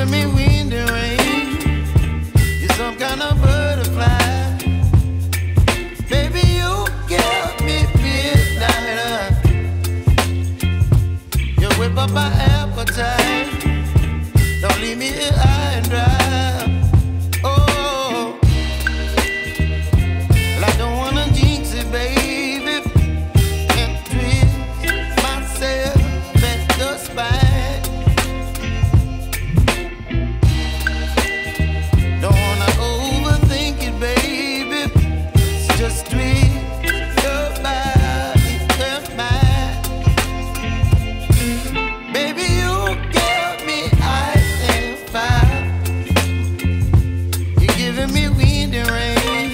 giving me wind and rain. You're some kind of butterfly. Baby, you give me midnight. You whip up my appetite. Don't leave me here high and dry. Oh, well, I don't wanna jinx it, baby, and twist myself at the spine. Don't wanna overthink it, baby. It's just twist your body and mine. Baby, you give me ice and fire. You're giving me wind and rain.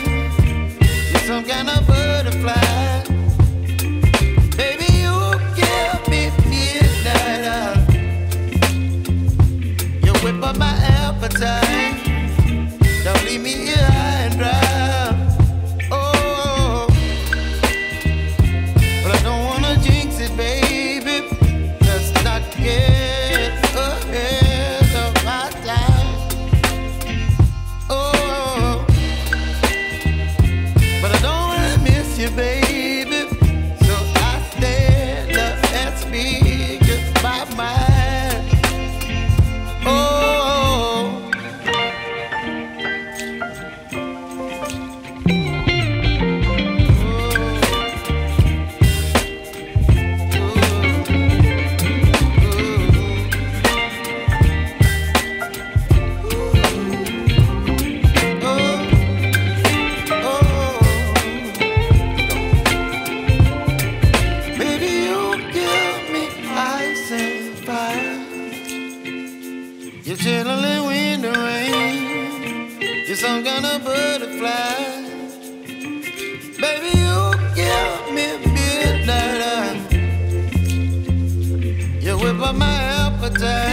You're some kind of butterfly. Baby, you give me midnight. You whip up my appetite. Don't leave me here high and dry. Oh, but I don't wanna jinx it, baby. Let's not get ahead of my time. Oh, but I don't wanna miss you, baby. So I stand up and speak my mind. Oh. Baby, you give me ice and fire. You're chilling wind and rain. You're some kind of butterfly. Baby, you give me midnight. You whip up my appetite.